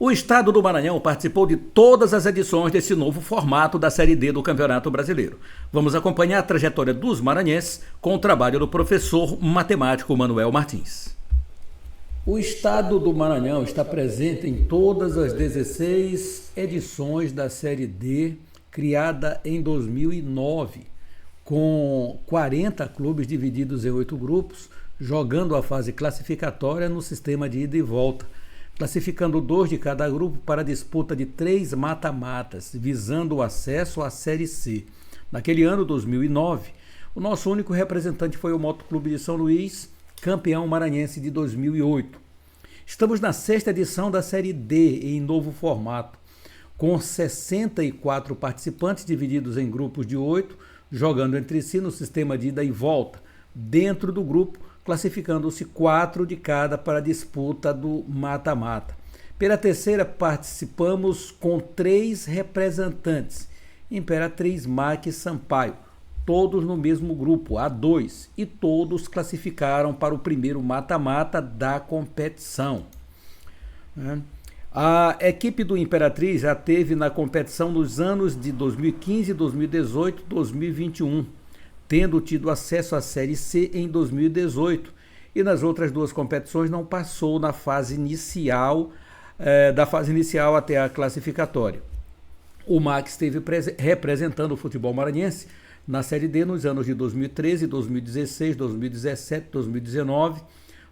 O estado do Maranhão participou de todas as edições desse novo formato da Série D do Campeonato Brasileiro. Vamos acompanhar a trajetória dos maranhenses com o trabalho do professor matemático Manuel Martins. O estado do Maranhão está presente em todas as 16 edições da Série D, criada em 2009, com 40 clubes divididos em 8 grupos, jogando a fase classificatória no sistema de ida e volta, classificando 2 de cada grupo para a disputa de 3 mata-matas, visando o acesso à Série C. Naquele ano, 2009, o nosso único representante foi o Motoclube de São Luís, campeão maranhense de 2008. Estamos na 6ª edição da Série D em novo formato, com 64 participantes divididos em grupos de 8, jogando entre si no sistema de ida e volta, dentro do grupo, classificando-se 4 de cada para a disputa do mata-mata. Pela terceira, participamos com 3 representantes, Imperatriz, MAC e Sampaio, todos no mesmo grupo, A2, e todos classificaram para o primeiro mata-mata da competição. A equipe do Imperatriz já teve na competição nos anos de 2015, 2018 e 2021, tendo tido acesso à Série C em 2018, e nas outras 2 competições não passou na fase inicial, da fase inicial até a classificatória. O Max esteve representando o futebol maranhense na Série D nos anos de 2013, 2016, 2017, 2019,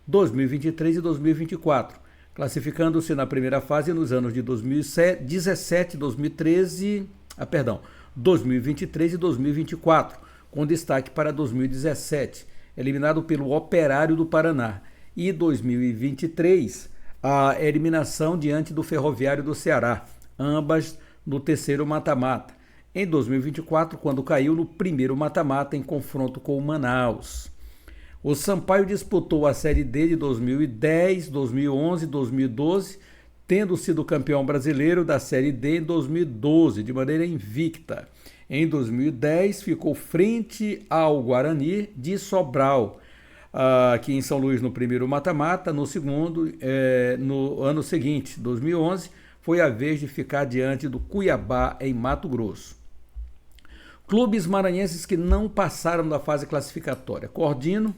2023 e 2024, classificando-se na primeira fase nos anos de 2017, 2023 e 2024, com destaque para 2017, eliminado pelo Operário do Paraná, e 2023, a eliminação diante do Ferroviário do Ceará, ambas no terceiro mata-mata. Em 2024, quando caiu no primeiro mata-mata em confronto com o Manaus. O Sampaio disputou a Série D de 2010, 2011 e 2012, tendo sido campeão brasileiro da Série D em 2012, de maneira invicta. Em 2010, ficou frente ao Guarani de Sobral, aqui em São Luís no primeiro mata-mata. No segundo, no ano seguinte, 2011, foi a vez de ficar diante do Cuiabá em Mato Grosso. Clubes maranhenses que não passaram da fase classificatória: Cordino,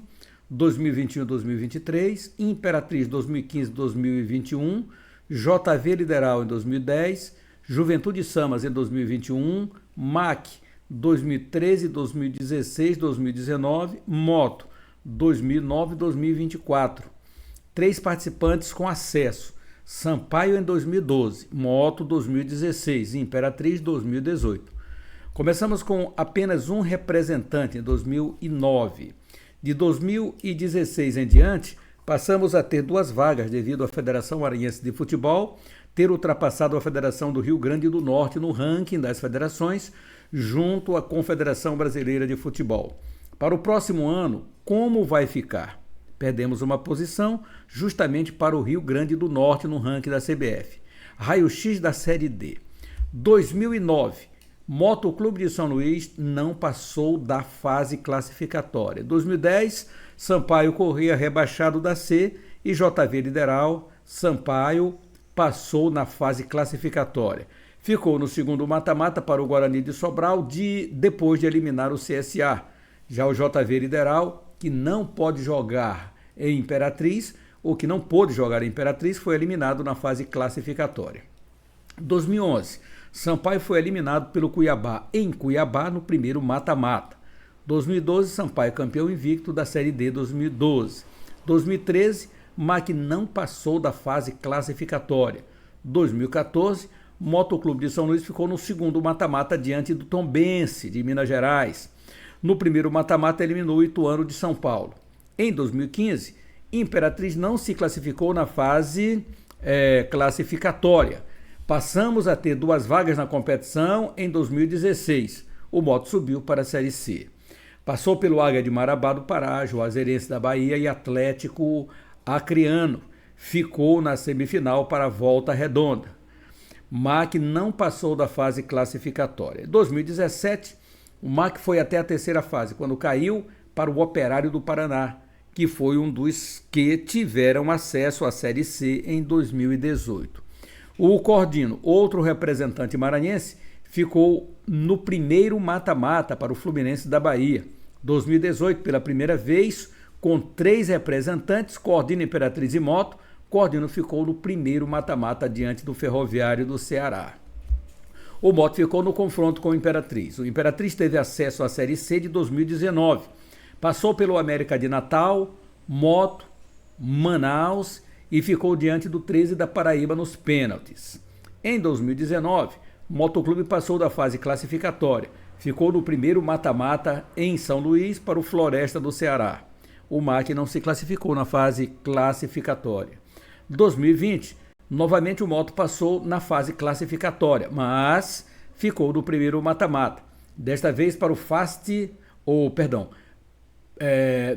2021-2023, Imperatriz 2015-2021, JV Lideral em 2010, Juventude Samas em 2021, MAC 2013, 2016, 2019, Moto 2009 e 2024. 3 participantes com acesso: Sampaio em 2012, Moto 2016 e Imperatriz 2018. Começamos com apenas um representante em 2009. De 2016 em diante, passamos a ter 2 vagas devido à Federação Maranhense de Futebol ter ultrapassado a Federação do Rio Grande do Norte no ranking das federações, junto à Confederação Brasileira de Futebol. Para o próximo ano, como vai ficar? Perdemos uma posição justamente para o Rio Grande do Norte no ranking da CBF. Raio-X da Série D. 2009, Motoclube de São Luís não passou da fase classificatória. 2010, Sampaio Corrêa rebaixado da C e JV Lideral, Sampaio passou na fase classificatória. Ficou no segundo mata-mata para o Guarani de Sobral, depois de eliminar o CSA. Já o JV Lideral, que não pode jogar em Imperatriz, ou que não pôde jogar em Imperatriz, foi eliminado na fase classificatória. 2011, Sampaio foi eliminado pelo Cuiabá, em Cuiabá, no primeiro mata-mata. 2012, Sampaio campeão invicto da Série D 2012. 2013, MAC não passou da fase classificatória. 2014, Motoclube de São Luís ficou no segundo mata-mata diante do Tombense, de Minas Gerais. No primeiro mata-mata, eliminou o Ituano de São Paulo. Em 2015, Imperatriz não se classificou na fase classificatória. Passamos a ter 2 vagas na competição em 2016. O Moto subiu para a Série C. Passou pelo Águia de Marabá do Pará, Juazeirense da Bahia e Atlético Acreano. Ficou na semifinal para a Volta Redonda. MAC não passou da fase classificatória. Em 2017, o MAC foi até a terceira fase, quando caiu para o Operário do Paraná, que foi um dos que tiveram acesso à Série C em 2018. O Cordino, outro representante maranhense, ficou no primeiro mata-mata para o Fluminense da Bahia. 2018, pela primeira vez, com 3 representantes, Cordino, Imperatriz e Moto, Cordino ficou no primeiro mata-mata diante do Ferroviário do Ceará. O Moto ficou no confronto com o Imperatriz. O Imperatriz teve acesso à Série C de 2019. Passou pelo América de Natal, Moto, Manaus e ficou diante do 13 da Paraíba nos pênaltis. Em 2019, o Motoclube passou da fase classificatória. Ficou no primeiro mata-mata em São Luís para o Floresta do Ceará. O MAC não se classificou na fase classificatória. 2020, novamente o Moto passou na fase classificatória, mas ficou no primeiro mata-mata. Desta vez para o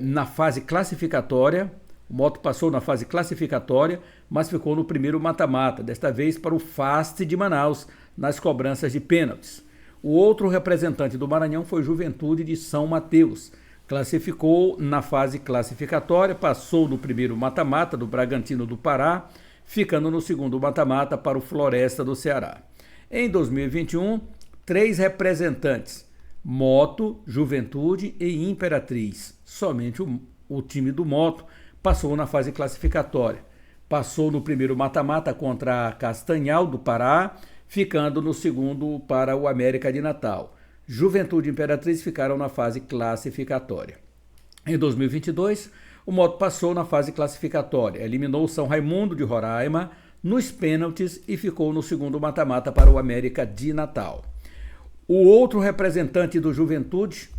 na fase classificatória. O Moto passou na fase classificatória, mas ficou no primeiro mata-mata, desta vez para o Fast de Manaus, nas cobranças de pênaltis. O outro representante do Maranhão foi Juventude de São Mateus. Classificou na fase classificatória, passou no primeiro mata-mata do Bragantino do Pará, ficando no segundo mata-mata para o Floresta do Ceará. Em 2021, 3 representantes, Moto, Juventude e Imperatriz. Somente o time do Moto passou na fase classificatória. Passou no primeiro mata-mata contra a Castanhal do Pará, ficando no segundo para o América de Natal. Juventude e Imperatriz ficaram na fase classificatória. Em 2022, o Moto passou na fase classificatória, eliminou o São Raimundo de Roraima nos pênaltis e ficou no segundo mata-mata para o América de Natal. O outro representante do Juventude,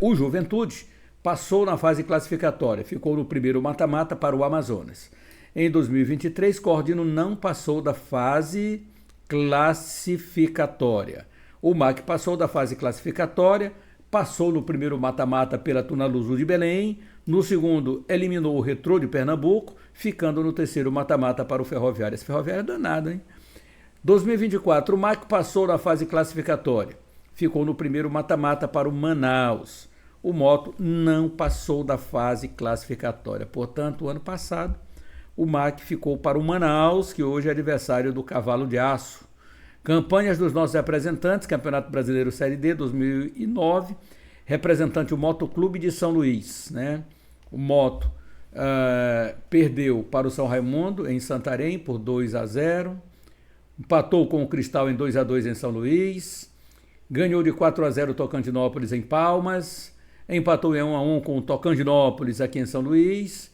o Juventude, passou na fase classificatória, ficou no primeiro mata-mata para o Amazonas. Em 2023, Cordino não passou da fase classificatória. O MAC passou da fase classificatória, passou no primeiro mata-mata pela Tunaluso de Belém, no segundo eliminou o Retrô de Pernambuco, ficando no terceiro mata-mata para o Ferroviário. Esse Ferroviário é danado, hein? 2024, o MAC passou na fase classificatória, ficou no primeiro mata-mata para o Manaus. O Moto não passou da fase classificatória. Portanto, o ano passado, o MAC ficou para o Manaus, que hoje é adversário do Cavalo de Aço. Campanhas dos nossos representantes, Campeonato Brasileiro Série D 2009, representante o Motoclube de São Luís, né? O Moto perdeu para o São Raimundo em Santarém por 2-0, empatou com o Cristal em 2-2 em São Luís, ganhou de 4-0 o Tocantinópolis em Palmas, empatou em 1-1 com o Tocantinópolis aqui em São Luís,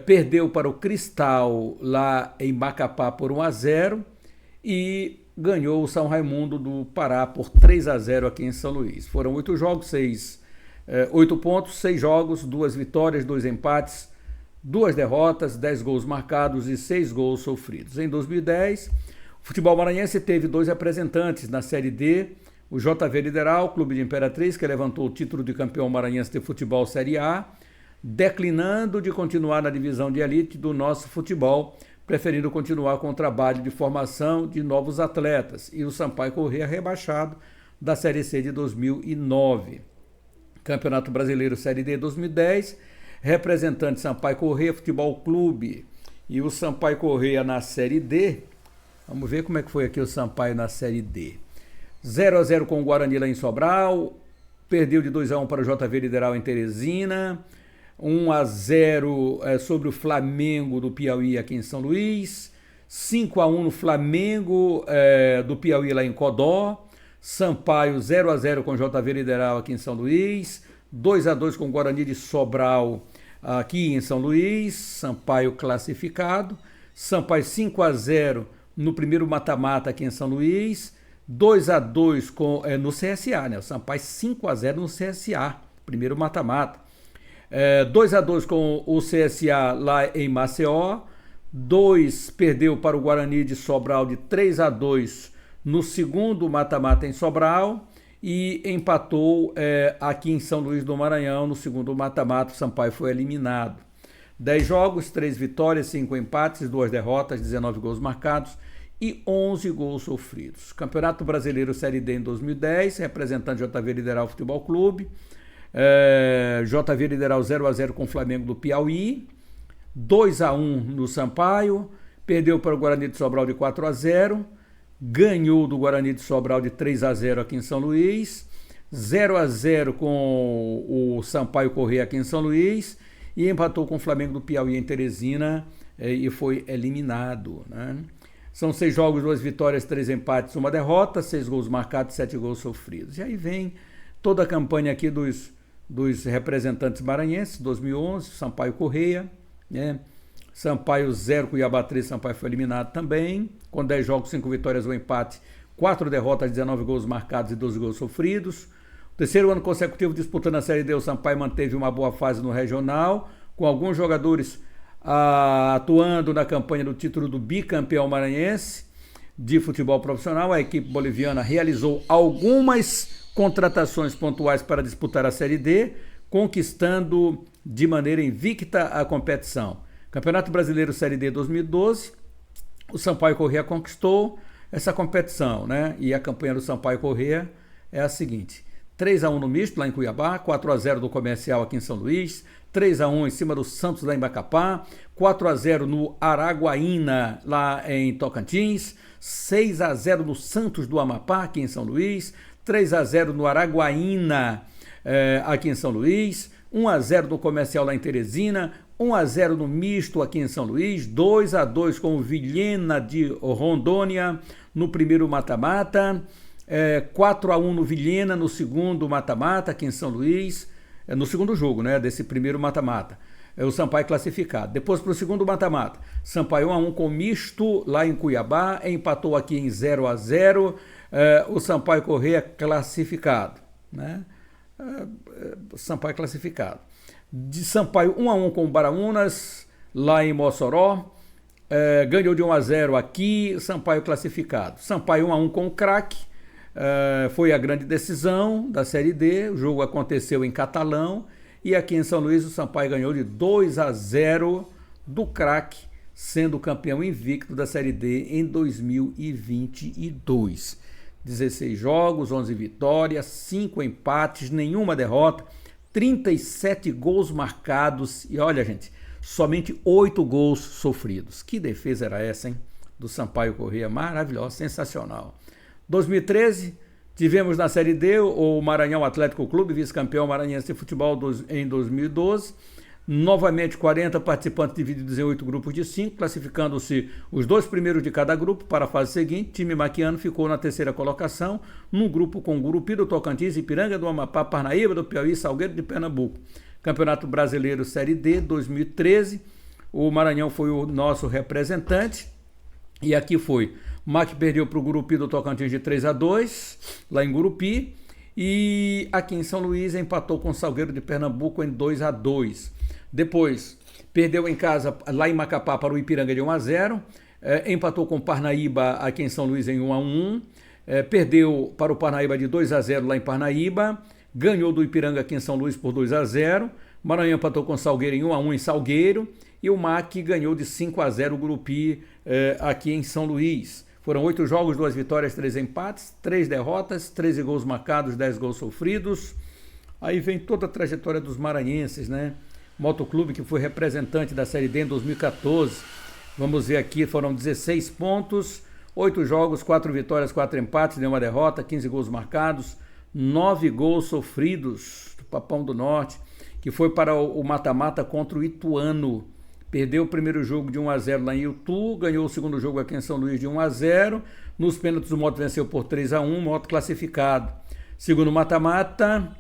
perdeu para o Cristal lá em Macapá por 1-0 e ganhou o São Raimundo do Pará por 3-0 aqui em São Luís. Foram 8 jogos, 8 pontos, 6 jogos, 2 vitórias, 2 empates, 2 derrotas, 10 gols marcados e 6 gols sofridos. Em 2010, o futebol maranhense teve 2 representantes na Série D, o JV Lideral, Clube de Imperatriz, que levantou o título de campeão maranhense de futebol Série A, declinando de continuar na divisão de elite do nosso futebol, preferindo continuar com o trabalho de formação de novos atletas, e o Sampaio Corrêa rebaixado da Série C de 2009. Campeonato Brasileiro Série D 2010, representante Sampaio Corrêa Futebol Clube e o Sampaio Corrêa na Série D. Vamos ver como é que foi aqui o Sampaio na Série D. 0-0 com o Guarani lá em Sobral, perdeu de 2-1 para o JV Lideral em Teresina, 1-0 sobre o Flamengo do Piauí aqui em São Luís, 5-1 no Flamengo do Piauí lá em Codó, Sampaio 0-0 com o JV Lideral aqui em São Luís, 2-2 com o Guarani de Sobral aqui em São Luís, Sampaio classificado, Sampaio 5-0 no primeiro mata-mata aqui em São Luís, 2-2 no CSA, né? O Sampaio 5-0 no CSA, primeiro mata-mata. 2-2 com o CSA lá em Maceió, 2 perdeu para o Guarani de Sobral de 3-2 no segundo mata-mata em Sobral e empatou aqui em São Luís do Maranhão no segundo mata-mata. O Sampaio foi eliminado. 10 jogos, 3 vitórias, 5 empates, 2 derrotas, 19 gols marcados e 11 gols sofridos. Campeonato Brasileiro Série D em 2010, representante JV Lideral Futebol Clube, JV Lideral 0-0 com o Flamengo do Piauí, 2-1 no Sampaio, perdeu para o Guarani de Sobral de 4-0, ganhou do Guarani de Sobral de 3-0 aqui em São Luís, 0-0 com o Sampaio Corrêa aqui em São Luís e empatou com o Flamengo do Piauí em Teresina e foi eliminado, né? São 6 jogos, 2 vitórias, 3 empates, 1 derrota, 6 gols marcados, 7 gols sofridos. E aí vem toda a campanha aqui dos representantes maranhenses, 2011, Sampaio Corrêa, né? Sampaio 0, Cuiabá 3, Sampaio foi eliminado também, com 10 jogos, 5 vitórias, 1 empate, 4 derrotas, 19 gols marcados e 12 gols sofridos. O terceiro ano consecutivo disputando a Série D, o Sampaio manteve uma boa fase no regional, com alguns jogadores atuando na campanha do título do bicampeão maranhense de futebol profissional. A equipe boliviana realizou algumas contratações pontuais para disputar a Série D, conquistando de maneira invicta a competição. Campeonato Brasileiro Série D 2012, o Sampaio Corrêa conquistou essa competição, né? E a campanha do Sampaio Corrêa é a seguinte: 3-1 no misto lá em Cuiabá, 4-0 do Comercial aqui em São Luís, 3-1 em cima do Santos lá em Macapá, 4-0 no Araguaína lá em Tocantins, 6-0 no Santos do Amapá aqui em São Luís, 3-0 no Araguaína aqui em São Luís, 1-0 no Comercial lá em Teresina, 1-0 no misto aqui em São Luís, 2-2 com o Vilhena de Rondônia no primeiro mata-mata, 4-1 no Vilhena no segundo mata-mata aqui em São Luís, no segundo jogo, né, desse primeiro mata-mata. O Sampaio classificado. Depois para o segundo mata-mata, Sampaio 1-1 com o misto lá em Cuiabá, empatou aqui em 0-0, o Sampaio Corrêa classificado, né? Sampaio classificado. De Sampaio 1-1 com o Baraunas lá em Mossoró, ganhou de 1-0 aqui, Sampaio classificado. Sampaio 1-1 com o Craque, foi a grande decisão da Série D, o jogo aconteceu em Catalão e aqui em São Luís o Sampaio ganhou de 2-0 do Craque, sendo campeão invicto da Série D em 2022. 16 jogos, 11 vitórias, 5 empates, nenhuma derrota, 37 gols marcados e olha, gente, somente 8 gols sofridos. Que defesa era essa, hein? Do Sampaio Corrêa, maravilhosa, sensacional. 2013, tivemos na Série D o Maranhão Atlético Clube, vice-campeão maranhense de futebol em 2012. Novamente 40 participantes divididos em 8 grupos de 5, classificando-se os 2 primeiros de cada grupo para a fase seguinte. O time maquiano ficou na terceira colocação, num grupo com Gurupi do Tocantins, Ipiranga do Amapá, Parnaíba do Piauí, Salgueiro de Pernambuco. Campeonato Brasileiro Série D 2013, o Maranhão foi o nosso representante e aqui foi. MAC perdeu para o Gurupi do Tocantins de 3-2, lá em Gurupi, e aqui em São Luís empatou com o Salgueiro de Pernambuco em 2-2. Depois, perdeu em casa, lá em Macapá, para o Ipiranga de 1-0, empatou com o Parnaíba aqui em São Luís em 1-1, perdeu para o Parnaíba de 2-0 lá em Parnaíba, ganhou do Ipiranga aqui em São Luís por 2-0, Maranhão empatou com o Salgueiro em 1-1 em Salgueiro, e o MAC ganhou de 5-0 o Gurupi aqui em São Luís. Foram 8 jogos, 2 vitórias, 3 empates, 3 derrotas, 13 gols marcados, 10 gols sofridos. Aí vem toda a trajetória dos maranhenses, né? Motoclube, que foi representante da Série D em 2014. Vamos ver aqui, foram 16 pontos, 8 jogos, 4 vitórias, 4 empates, nenhuma derrota, 15 gols marcados, 9 gols sofridos do Papão do Norte, que foi para o mata-mata contra o Ituano. Perdeu o primeiro jogo de 1-0 lá em Itu, ganhou o segundo jogo aqui em São Luís de 1-0. Nos pênaltis o Moto venceu por 3-1, Moto classificado. Segundo mata-mata,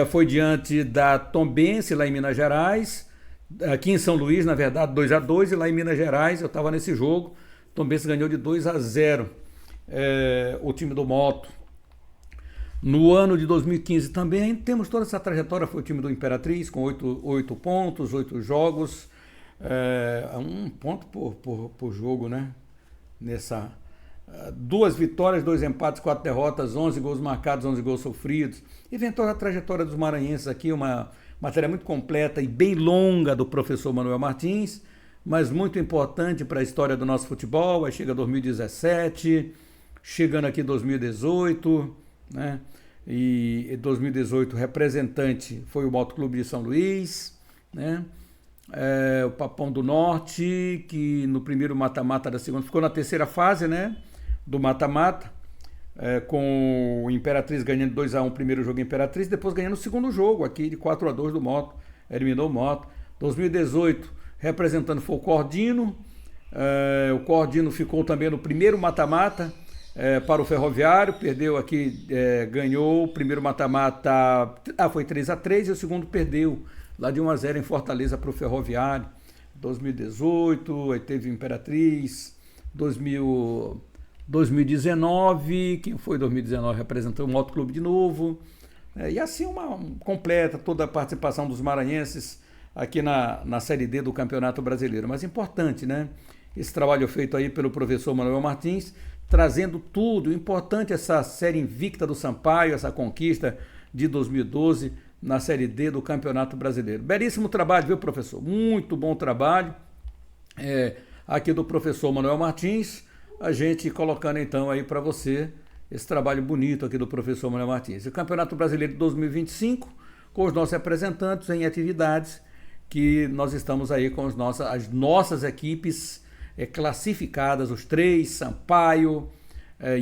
foi diante da Tombense, lá em Minas Gerais. Aqui em São Luís, na verdade, 2-2, e lá em Minas Gerais, eu estava nesse jogo, Tombense ganhou de 2-0 o time do Moto. No ano de 2015 também temos toda essa trajetória, foi o time do Imperatriz, com 8 pontos, 8 jogos, 1 ponto por jogo, né? Nessa 2 vitórias, 2 empates, 4 derrotas, 11 gols marcados, 11 gols sofridos. E vem toda a trajetória dos maranhenses aqui, uma matéria muito completa e bem longa do professor Manuel Martins, mas muito importante para a história do nosso futebol. Aí chega 2017, chegando aqui 2018, né? E 2018 representante foi o Motoclube de São Luís, né? o Papão do Norte, que no primeiro mata-mata da segunda, ficou na terceira fase, né, do mata-mata, com o Imperatriz ganhando 2-1 o primeiro jogo Imperatriz, depois ganhando o segundo jogo aqui de 4-2 do Moto, eliminou o Moto. 2018, representando foi o Cordino, o Cordino ficou também no primeiro mata-mata para o Ferroviário, perdeu aqui, ganhou o primeiro mata-mata, foi 3-3 e o segundo perdeu, lá de 1-0 em Fortaleza para o Ferroviário. 2018, aí teve Imperatriz, 2019, quem foi 2019 representou o Moto Clube de novo, e assim completa toda a participação dos maranhenses aqui na Série D do Campeonato Brasileiro. Mas importante, né? Esse trabalho feito aí pelo professor Manuel Martins, trazendo tudo, importante essa série invicta do Sampaio, essa conquista de 2012 na Série D do Campeonato Brasileiro. Belíssimo trabalho, viu, professor? Muito bom trabalho aqui do professor Manuel Martins, a gente colocando então aí para você esse trabalho bonito aqui do professor Manuel Martins. O Campeonato Brasileiro de 2025, com os nossos representantes em atividades que nós estamos aí com as nossas equipes classificadas, os três, Sampaio,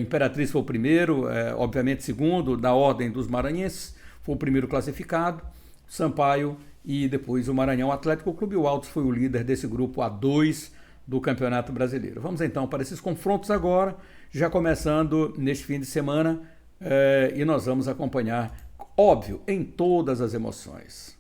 Imperatriz foi o primeiro, obviamente segundo, na ordem dos maranhenses, foi o primeiro classificado, Sampaio e depois o Maranhão Atlético Clube. O Altos foi o líder desse grupo A2 do Campeonato Brasileiro. Vamos então para esses confrontos agora, já começando neste fim de semana, e nós vamos acompanhar, óbvio, em todas as emoções.